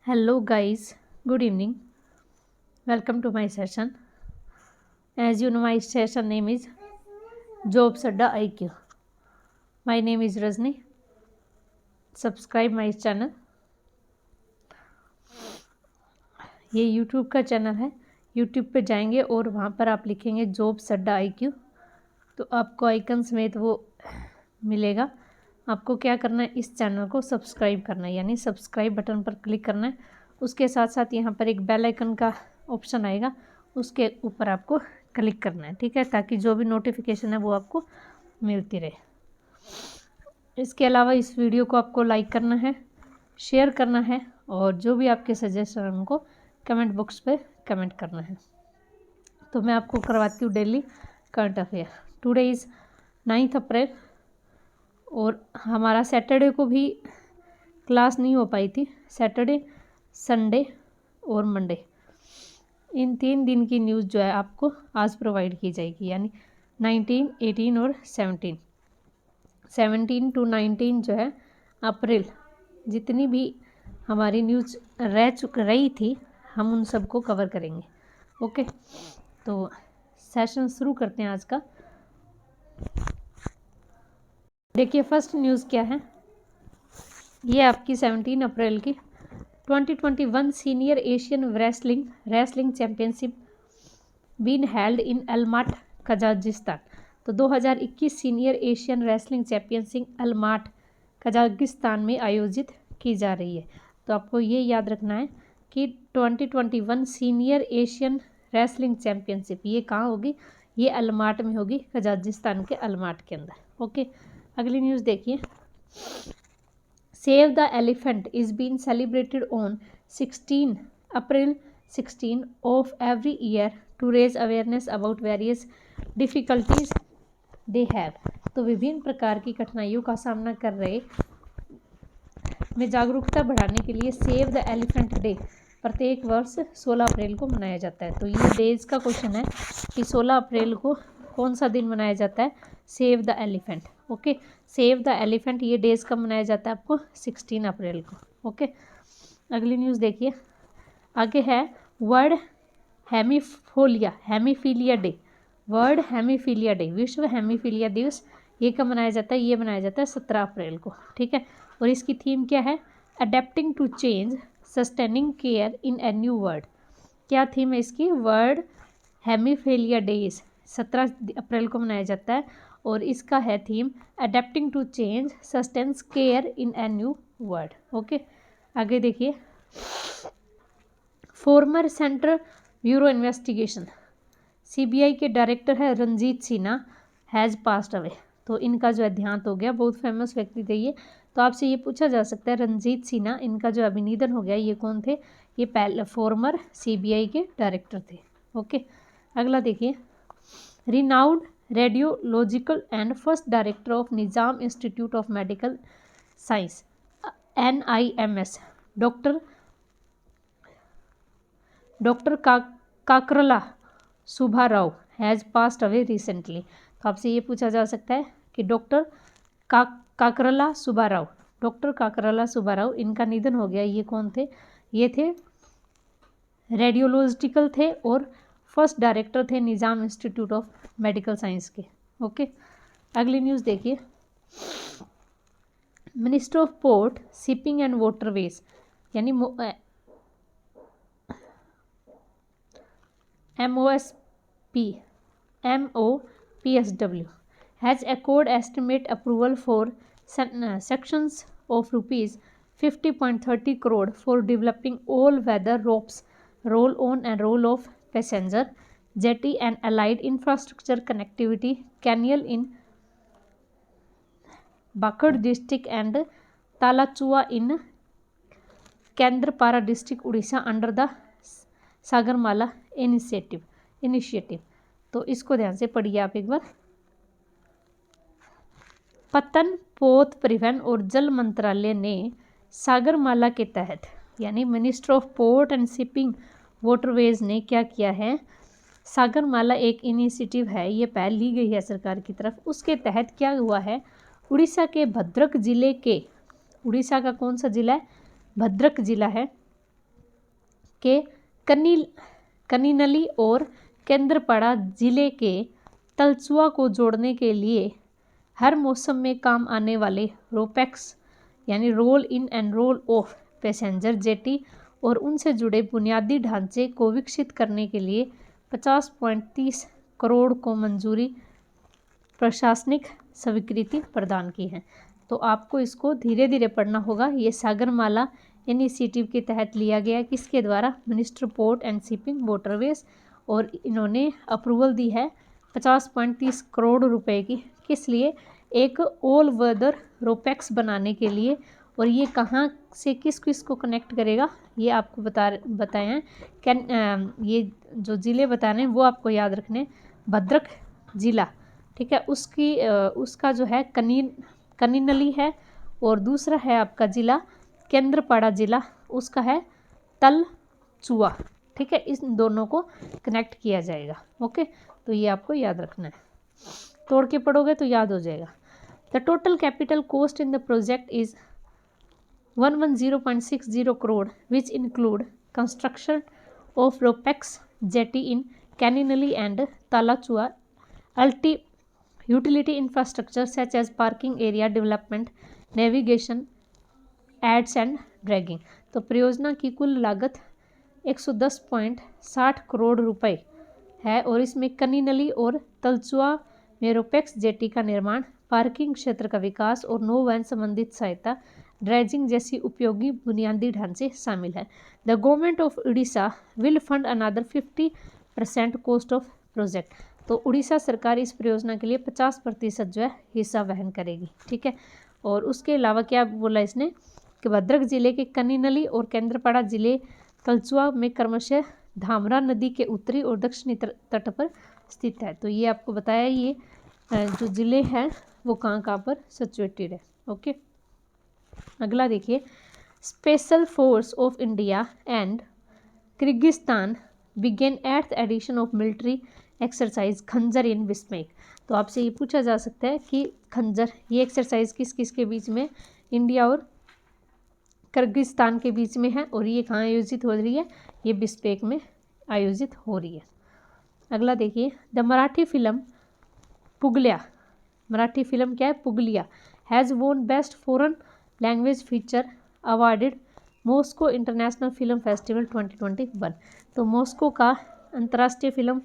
Hello, guys. Good evening. Welcome to my session. As you know, my session name is Jobs Adda IQ. My name is Rajni. Subscribe my channel. ये YouTube का channel है. YouTube पे जाएंगे और वहाँ पर आप लिखेंगे जॉब्स अड्डा IQ, तो आपको आइकन समेत वो मिलेगा. आपको क्या करना है, इस चैनल को सब्सक्राइब करना है, यानी सब्सक्राइब बटन पर क्लिक करना है. उसके साथ साथ यहाँ पर एक बेल आइकन का ऑप्शन आएगा, उसके ऊपर आपको क्लिक करना है. ठीक है, ताकि जो भी नोटिफिकेशन है वो आपको मिलती रहे. इसके अलावा इस वीडियो को आपको लाइक करना है, शेयर करना है और जो भी आपके सजेशन है उनको कमेंट बॉक्स पे कमेंट करना है. तो मैं आपको करवाती हूँ daily current affair. Today is 9 अप्रैल और हमारा सैटरडे को भी क्लास नहीं हो पाई थी. सैटरडे, संडे और मंडे, इन 3 दिन की न्यूज़ जो है आपको आज प्रोवाइड की जाएगी, यानी 19, 18 और 17. 17 to 19 जो है अप्रैल, जितनी भी हमारी न्यूज़ रही थी हम उन सबको कवर करेंगे. ओके, तो सेशन शुरू करते हैं आज का. देखिए फर्स्ट न्यूज़ क्या है. ये आपकी 17 अप्रैल की 2021 senior Asian wrestling championship been held in Almaty, Kazakhstan. तो 2021 senior Asian wrestling championship Almaty, Kazakhstan में आयोजित की जा रही है. तो आपको ये याद रखना है कि 2021 सीनियर एशियन रेसलिंग चैम्पियनशिप ये कहाँ होगी, ये अलमाट में होगी, कजाकिस्तान के अलमाट के अंदर. ओके, अगली न्यूज़ देखिए. Save the elephant is been celebrated on 16 April 16 of every year to raise awareness about various difficulties they have. तो विभिन्न प्रकार की कठिनाइयों का सामना कर रहे में जागरूकता बढ़ाने के लिए सेव द एलिफेंट डे प्रत्येक वर्ष 16 अप्रैल को मनाया जाता है. तो ये डेज का क्वेश्चन है कि 16 अप्रैल को कौन सा दिन मनाया जाता है, save the elephant. Okay, save the elephant ये डेज कब मनाया जाता है आपको, 16 अप्रैल को. ओके, अगली न्यूज़ देखिए. आगे है वर्ल्ड हेमीफीलिया डे. वर्ल्ड हेमीफीलिया डे, विश्व हेमीफीलिया दिवस, ये कब मनाया जाता है, ये मनाया जाता है 17 अप्रैल को. ठीक है, और इसकी थीम क्या है, adapting to change sustaining care in a new world. क्या थीम है इसकी, वर्ल्ड हेमीफीलिया डेज 17 अप्रैल को मनाया जाता है और इसका है theme adapting to change sustains care in a new world. Okay, आगे देखिए. Former central bureau investigation CBI के डायरेक्टर है Ranjit Sinha has passed away. तो इनका जो है देहांत हो गया. बहुत फेमस व्यक्ति थे ये. तो आपसे ये पूछा जा सकता है रंजीत सिन्हा, इनका जो अभी निधन हो गया, ये कौन थे, ये पहले फॉर्मर CBI के डायरेक्टर थे. ओके, अगला देखिए. Renowned radiological and first director of Nizam institute of medical science NIMS doctor Kakarla Subbarao has passed away recently. तो आपसे ये पूछा जा सकता है कि डॉक्टर काकरला सुब्बाराव इनका निधन हो गया, ये कौन थे, ये थे रेडियोलॉजिकल थे और फर्स्ट डायरेक्टर थे निज़ाम इंस्टीट्यूट ऑफ मेडिकल साइंस के. ओके, अगली न्यूज़ देखिए. Minister of port shipping and waterways यानी MOPSW has accord estimate approval for sections of rupees 50.30 crore for developing all-weather ropes, roll-on and roll-off passenger jetty and allied infrastructure connectivity canal in Bakad district and Talachua in Kendrapara district, Odisha under the Sagarmala initiative. तो इसको ध्यान से पढ़िए आप एक बार. पतन पोत परिवहन और जल मंत्रालय ने सागरमाला के तहत, यानी minister of port and shipping waterways ने क्या किया है, सागरमाला एक इनिशिएटिव है, ये पहल ली गई है सरकार की तरफ. उसके तहत क्या हुआ है, उड़ीसा के भद्रक जिले के, उड़ीसा का कौन सा जिला है, भद्रक जिला है, के कनीनली और केंद्रपाड़ा जिले के तलचुआ को जोड़ने के लिए हर मौसम में काम आने वाले रोपैक्स यानी roll in and roll off passenger jetty और उनसे जुड़े बुनियादी ढांचे को विकसित करने के लिए 50.30 करोड़ को मंजूरी प्रशासनिक स्वीकृति प्रदान की है। तो आपको इसको धीरे धीरे पढ़ना होगा। ये सागरमाला इनिशिएटिव के तहत लिया गया, किसके द्वारा? Minister port and shipping waterways, और इन्होंने अप्रूवल दी है 50.30 करोड़ रुपए की। किस लिए? एक ऑल वेदर रोपैक्स बनाने के लिए। और ये कहाँ से किस किस को कनेक्ट करेगा ये आपको बताए हैं। ये जो ज़िले बताने वो आपको याद रखने। भद्रक जिला, ठीक है, उसका जो है कनीनली है, और दूसरा है आपका ज़िला केंद्रपाड़ा जिला, उसका है तलचुआ, ठीक है। इन दोनों को कनेक्ट किया जाएगा। ओके, तो ये आपको याद रखना है, तोड़ के पढ़ोगे तो याद हो जाएगा। The total capital cost in the project is 110.60 crore, which include construction of RoPax jetty in Kaninali and Talachua, utility infrastructure such as parking area development, navigation, ads and dragging। तो परियोजना की कुल लागत 110.60 करोड़ रुपए है, और इसमें कनीनली और तलचुआ में रोपैक्स जेटी का निर्माण, पार्किंग क्षेत्र का विकास और नौवहन संबंधित सहायता, ड्रेजिंग जैसी उपयोगी बुनियादी ढांचे शामिल है। The government of Orissa will fund another 50% cost of project. तो उड़ीसा सरकार इस परियोजना के लिए 50% जो है हिस्सा वहन करेगी, ठीक है। और उसके अलावा क्या बोला इसने कि भद्रक जिले के कनीनली और केंद्रपाड़ा जिले तलचुआ में क्रमशः धामरा नदी के उत्तरी और दक्षिणी तट पर स्थित है। तो ये आपको बताया, ये जो ज़िले हैं वो कहाँ पर सिचुएटेड है। ओके, अगला देखिए, special force of India and Kyrgyzstan began 8th edition of military exercise Khanjar in बिस्मेक। तो आपसे ये पूछा जा सकता है कि खंजर, ये एक्सरसाइज किस किस के बीच में? इंडिया और किर्गिस्तान के बीच में है, और ये कहाँ आयोजित हो रही है? ये बिस्पेक में आयोजित हो रही है। अगला देखिए, the Marathi film Pugalia, Marathi film क्या है? Pugalia, has won best foreign language feature awarded Moscow international film festival 2021। तो मॉस्को का अंतर्राष्ट्रीय फिल्म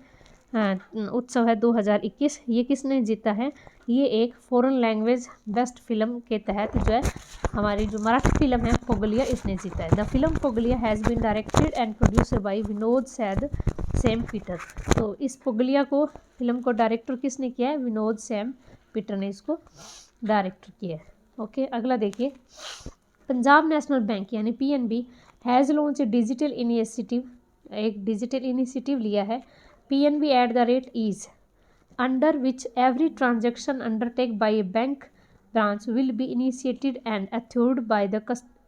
उत्सव है 2021, ये किसने जीता है? ये एक फॉरेन लैंग्वेज बेस्ट फिल्म के तहत जो है हमारी जो मराठी फिल्म है पुगलिया, इसने जीता है। The film Pugalia has been directed and producer by Vinod Sam Peter. तो इस पुगलिया को फिल्म को डायरेक्टर किसने किया है? विनोद सैम पीटर ने इसको डायरेक्टर किया है। ओके, अगला देखिए, पंजाब नेशनल बैंक यानी PNB has launch digital initiative, एक डिजिटल इनिशिएटिव लिया है, PNB@, ease under which every transaction undertake by a bank branch will be initiated and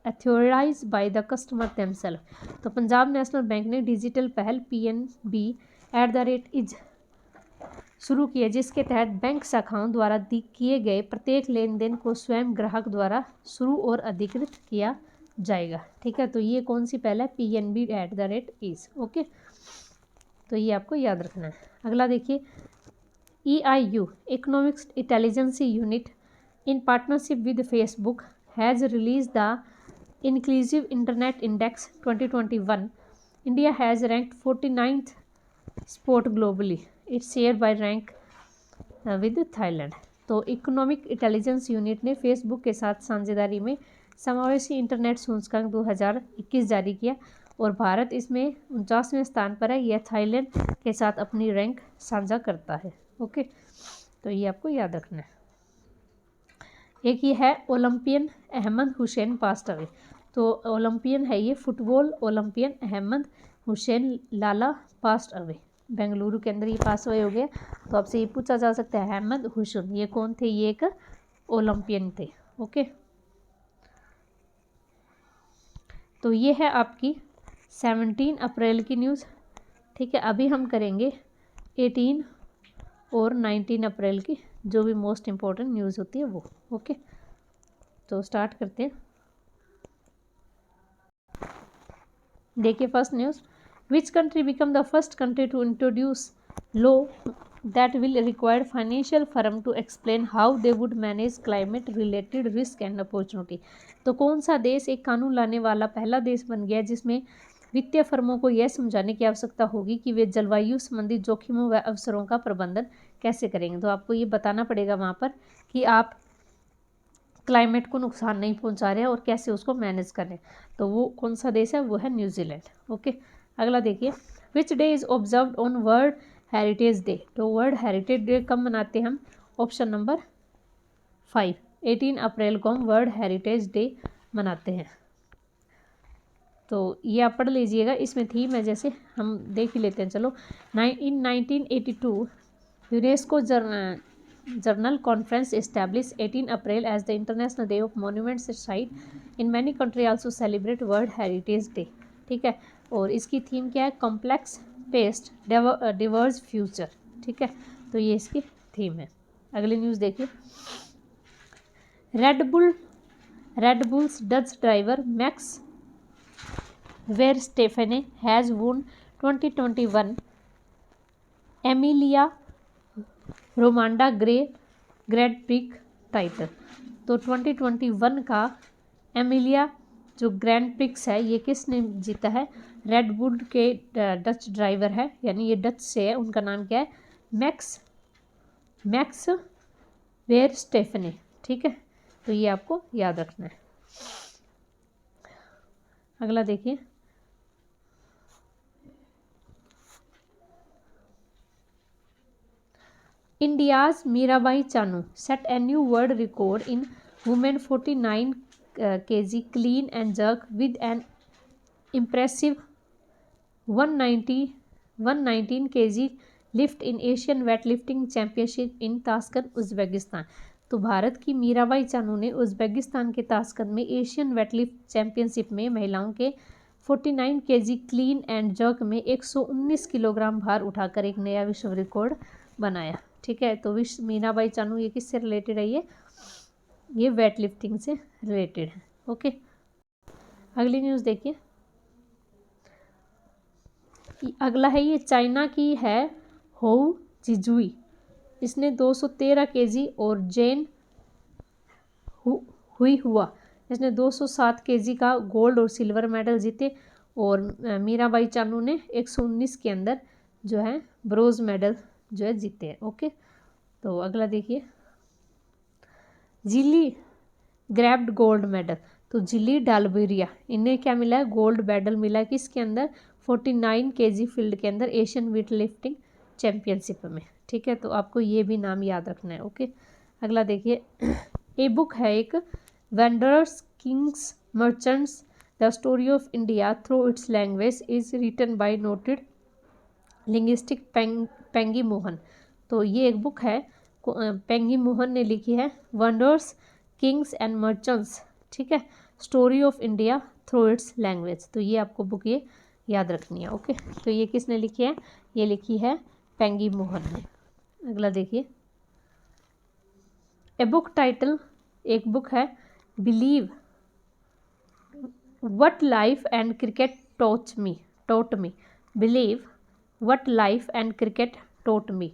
authorised by the customer themselves. तो Punjab national bank ने digital पहल PNB@ ease शुरू किया, जिसके तहत बैंक शाखाओं द्वारा किए गए प्रत्येक लेन देन को स्वयं ग्राहक द्वारा शुरू और अधिकृत किया जाएगा, ठीक है। तो ये कौन सी पहल है? PNB@ is. ओके, तो ये आपको याद रखना है। अगला देखिए, EIU economics intelligence unit in partnership with Facebook has release the inclusive internet index 2021। India has ranked 49th spot globally, it's share by rank with Thailand. तो इकोनॉमिक इंटेलिजेंस यूनिट ने फेसबुक के साथ साझेदारी में समावेशी इंटरनेट सूचकांक 2021 जारी किया, और भारत इसमें 49वें स्थान पर है। यह थाईलैंड के साथ अपनी रैंक साझा करता है। ओके, तो ये आपको याद रखना है। एक ये है Olympian Ahmed Hussain passed away. तो ओलंपियन है ये, football Olympian Ahmed Hussain Lala passed away, Bengaluru के अंदर ये पास अवे हो गया। तो आपसे ये पूछा जा सकता है अहमद हुसैन ये कौन थे? ये एक ओलंपियन थे। ओके, तो ये है आपकी 17 अप्रैल की न्यूज़, ठीक है। अभी हम करेंगे 18 और 19 अप्रैल की, जो भी मोस्ट इम्पोर्टेंट न्यूज़ होती है वो। ओके, तो स्टार्ट करते हैं। देखिए first news, which country become the first country to introduce law that will require financial firm to explain how they would manage climate related risk and opportunity। तो कौन सा देश एक कानून लाने वाला पहला देश बन गया जिसमें वित्तीय फर्मों को यह समझाने की आवश्यकता होगी कि वे जलवायु संबंधी जोखिमों व अवसरों का प्रबंधन कैसे करेंगे। तो आपको ये बताना पड़ेगा वहाँ पर कि आप क्लाइमेट को नुकसान नहीं पहुँचा रहे हैं और कैसे उसको मैनेज कर रहे हैं। तो वो कौन सा देश है, वो है न्यूजीलैंड। ओके, अगला देखिए, which day is observed on world heritage day. तो वर्ल्ड हेरिटेज डे कब मनाते हैं हम? ऑप्शन नंबर 5, 18 अप्रैल को हम वर्ल्ड हेरिटेज डे मनाते हैं। तो ये आप पढ़ लीजिएगा, इसमें थीम है, जैसे हम देख ही लेते हैं। चलो, in 1982 UNESCO general conference establish 18 April as the international day of monuments site in many country also celebrate world heritage day. ठीक है, और इसकी थीम क्या है? Complex past diverse future. ठीक है, तो ये इसकी थीम है। अगली न्यूज़ देखिए, Red Bull's Dutch driver Max Verstappen has won 2021 Emilia Romagna grand prix title. तो 2021 का एमिलिया जो ग्रैंड प्रिक्स है, ये किसने जीता है? रेडबुल के डच ड्राइवर है, यानी ये डच से है, उनका नाम क्या है? मैक्स वेरस्टेफेने। ठीक है, तो ये आपको याद रखना है। अगला देखिए, India's Mirabai Chanu set a new world record in women 49 kg clean and jerk with an impressive 119 kg lift in Asian weightlifting championship in Tashkent Uzbekistan. तो भारत की मीराबाई चानू ने उज़्बेकिस्तान के ताशकंद में एशियन वेटलिफ्ट चैंपियनशिप में महिलाओं के 49 kg क्लीन एंड जर्क में 119 kilogram भार उठाकर एक नया विश्व रिकॉर्ड बनाया। ठीक है, तो मीराबाई चानू ये किससे रिलेटेड है? ये वेट लिफ्टिंग से रिलेटेड है। ओके, अगली न्यूज़ देखिए, अगला है, ये चाइना की है होउ जिजुई। इसने 213 kg और जेन हुई हुआ इसने 207 kg का गोल्ड और सिल्वर मेडल जीते, और मीराबाई चानू ने 119 के अंदर जो है ब्रोंज मेडल जो है जीते हैं। ओके, तो अगला देखिए, जिली ग्रैब्ड गोल्ड मेडल। तो जिली डालबेरिया, इन्हें क्या मिला है? गोल्ड मेडल मिला है, किसके अंदर? 49 kg फील्ड के अंदर एशियन वेट लिफ्टिंग चैंपियनशिप में। ठीक है, तो आपको ये भी नाम याद रखना है। ओके, अगला देखिए, ए बुक है एक, vendors kings merchants the story of India through its language is written by noted linguistic पेंगी मोहन। तो ये एक बुक है, पेंगी मोहन ने लिखी है, वंडर्स किंग्स एंड मर्चेंट्स। ठीक है, story of India through its language. तो ये आपको बुक ये याद रखनी है। ओके, तो ये किसने लिखी है? ये लिखी है पेंगी मोहन ने। अगला देखिए, ए बुक टाइटल, एक बुक है, believe what life and cricket taught me believe what life and cricket taught me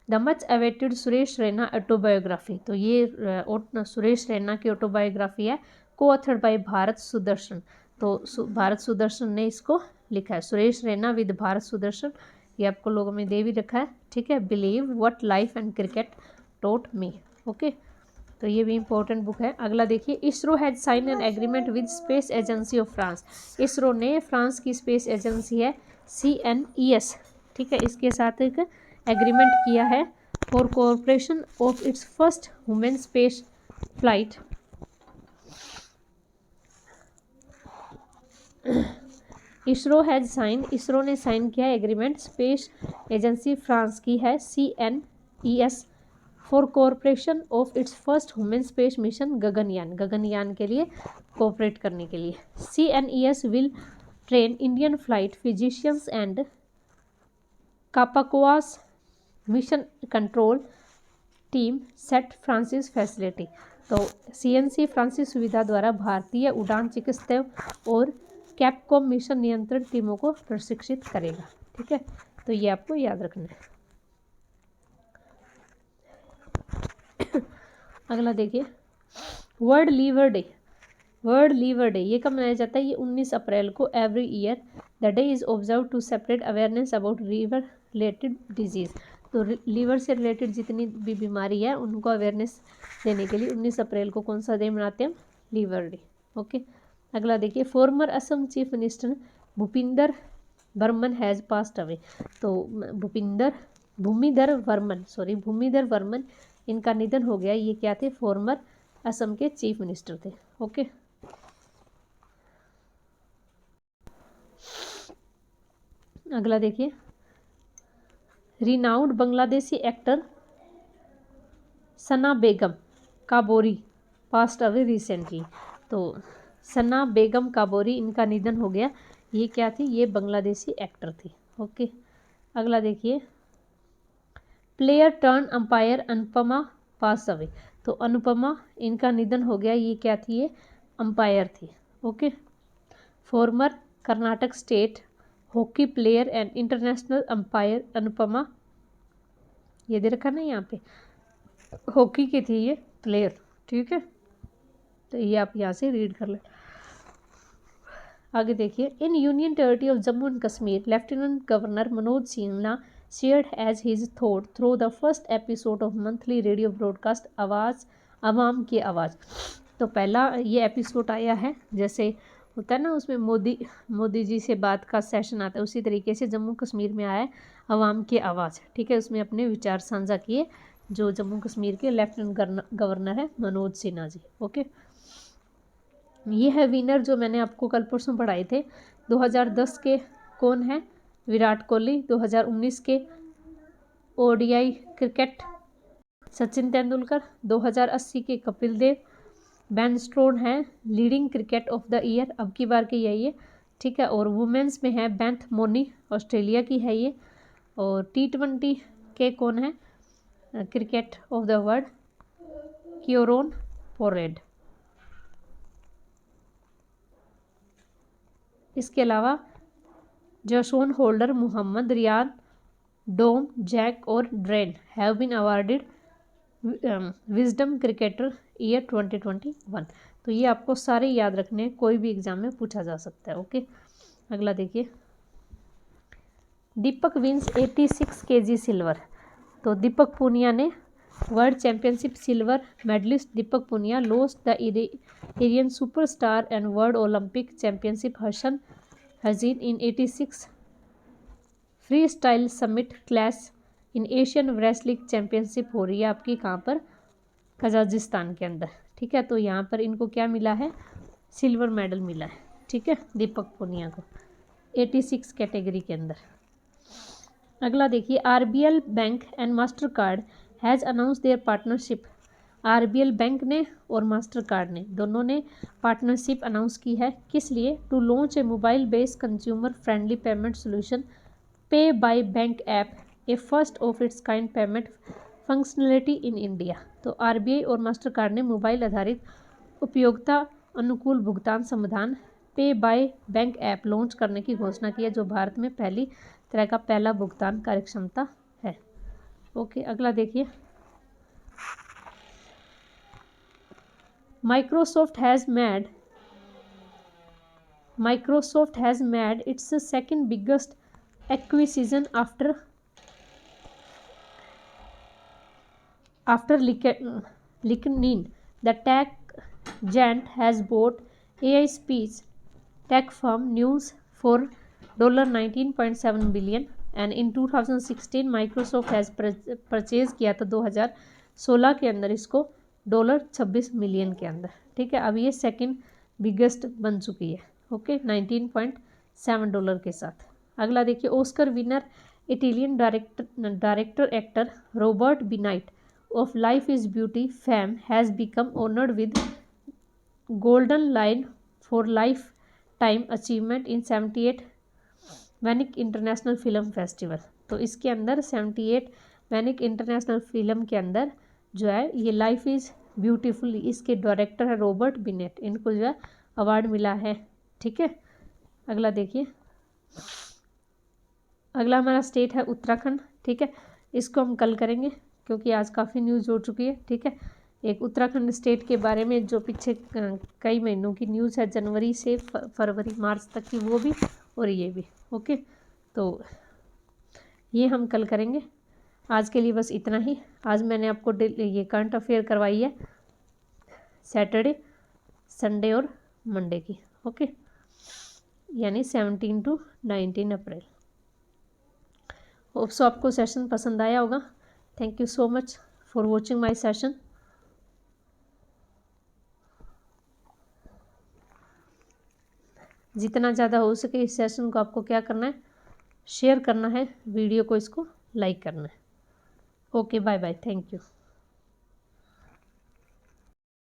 the much awaited Suresh Raina autobiography. तो ये सुरेश रैना की ऑटोबायोग्राफी है, को ऑथर्ड बाय भारत सुदर्शन। तो भारत सुदर्शन ने इसको लिखा है, सुरेश रैना विद भारत सुदर्शन, ये आपको लोगों में दे भी रखा है। ठीक है, believe what life and cricket taught me. Okay, तो ये भी इंपॉर्टेंट बुक है। अगला देखिए, ISRO has sign an agreement with space agency of France. ISRO ने फ्रांस की स्पेस एजेंसी है CNES, ठीक है, इसके साथ एक एग्रीमेंट किया है for cooperation of its first women space flight. ISRO ने साइन किया है एग्रीमेंट, स्पेस एजेंसी फ्रांस की है CNES for cooperation of its first women space mission Gaganyaan के लिए कोऑपरेट करने के लिए। CNES will train Indian flight physicians and capcoms mission control team set French facility. तो CNC फ्रांसिस सुविधा द्वारा भारतीय उड़ान चिकित्सकों और कैपकॉम मिशन नियंत्रण टीमों को प्रशिक्षित करेगा। ठीक है, तो ये आपको याद रखना है। अगला देखिए, world liver day. World liver day ये कब मनाया जाता है? ये 19 अप्रैल को every year. The day is observe to separate awareness about liver related disease. तो लीवर से रिलेटेड जितनी भी बीमारी है उनको अवेयरनेस देने के लिए 19 अप्रैल को कौन सा डे मनाते हैं? Liver day. ओके, अगला देखिए, former Assam chief minister Bhupinder Barman has passed away. तो भूमिधर वर्मन इनका निधन हो गया। ये क्या थे? फॉर्मर असम के चीफ मिनिस्टर थे। ओके, अगला देखिए, रिनाउंड बांग्लादेशी एक्टर सना बेगम काबोरी पास्ट अवे रिसेंटली। तो सना बेगम काबोरी इनका निधन हो गया। ये क्या थी? ये बांग्लादेशी एक्टर थी। ओके, अगला देखिए, player turn umpire Anupama pass away. तो अनुपमा इनका निधन हो गया। ये क्या थी? ये अंपायर थी। Okay, farmer Karnataka state hockey player and international umpire Anupama, ये दे रखा ना यहाँ पे, हॉकी की थी ये प्लेयर। ठीक है, तो ये आप यहाँ से रीड कर लें। आगे देखिए, in union territory of Jammu and Kashmir lieutenant governor Manoj Sinha shared as his thought through the first episode of monthly radio broadcast Awaaz Awam की आवाज़। तो पहला ये एपिसोड आया है, जैसे होता है ना उसमें मोदी जी से बात का सेशन आता है, उसी तरीके से जम्मू कश्मीर में आया है अवाम की आवाज़। ठीक है, उसमें अपने विचार साझा किए जो जम्मू कश्मीर के लेफ्टिनेंट गवर्नर है मनोज सिन्हा जी। ओके, ये है विनर जो मैंने आपको कल परसों पढ़ाए थे। 2010 के कौन है? विराट कोहली। 2019 के ओडीआई क्रिकेट सचिन तेंदुलकर। 2080 के कपिल देव। बेन स्टोक्स है leading cricket of the year, अब की बार की है ये। ठीक है, और वुमेन्स में है बेथ मोनी, ऑस्ट्रेलिया की है ये। और T20 के कौन है cricket of the world? Kieron Pollard. इसके अलावा Jason Holder, Mohammad Riyad, Dom, Zak और Darren have been awarded Wisden cricketer year 2021। तो ये आपको सारे याद रखने, कोई भी एग्जाम में पूछा जा सकता है। ओके, अगला देखिए, दीपक विंस 86 kg सिल्वर। तो दीपक पूनिया ने world championship silver medallist Deepak Punia lost the Iranian superstar and world Olympic championship Hassan Hazin in 86 free style summit class in Asian wrestling championship हो रही है आपकी कहाँ पर? कजाकिस्तान के अंदर। ठीक है, तो यहाँ पर इनको क्या मिला है? सिल्वर मेडल मिला है। ठीक है, दीपक पूनिया को 86 कैटेगरी के अंदर। अगला देखिए, RBL bank and Mastercard has announce their partnership. RBL bank ने और मास्टर कार्ड ने दोनों ने पार्टनरशिप अनाउंस की है। किस लिए? To launch a mobile based consumer friendly payment solution pay by bank app, a first of its kind payment functionality in India. तो आरबीआई और मास्टर कार्ड ने मोबाइल आधारित उपयोगिता अनुकूल भुगतान समाधान पे बाय बैंक ऐप लॉन्च करने की घोषणा की है, जो भारत में पहली तरह का पहला भुगतान कार्यक्षमता है। ओके, अगला देखिए, Microsoft has made its second biggest acquisition after LinkedIn. The tech giant has bought AI speech tech firm News for $19.7 billion and in 2016 Microsoft has purchase किया था 2016 के अंदर इसको $26 मिलियन के अंदर। ठीक है, अब ये सेकंड बिगेस्ट बन चुकी है। ओके, $19.7 के साथ। अगला देखिए, Oscar winner Italian director actor Robert Benigni of life is beauty fame has become honoured with golden lion for lifetime achievement in 78 Venice international film festival. तो इसके अंदर 78 वेनिक इंटरनेशनल फिल्म के अंदर जो है ये लाइफ इज़ ब्यूटीफुल, इसके director है रॉबर्ट बिनेट, इनको जो है अवार्ड मिला है। ठीक है, अगला देखिए, अगला हमारा स्टेट है उत्तराखंड। ठीक है, इसको हम कल करेंगे क्योंकि आज काफ़ी न्यूज़ हो चुकी है। ठीक है, एक उत्तराखंड स्टेट के बारे में जो पीछे कई महीनों की न्यूज़ है, जनवरी से फरवरी मार्च तक की, वो भी और ये भी। ओके, तो ये हम कल करेंगे। आज के लिए बस इतना ही। आज मैंने आपको ये करंट अफेयर करवाई है सैटरडे, संडे और मंडे की। ओके, यानी 17 to 19 अप्रैल। होप सो आपको सेशन पसंद आया होगा। Thank you so much for watching my session. जितना ज़्यादा हो सके इस सेशन को आपको क्या करना है, शेयर करना है वीडियो को, इसको लाइक करना है। Okay, bye bye, thank you.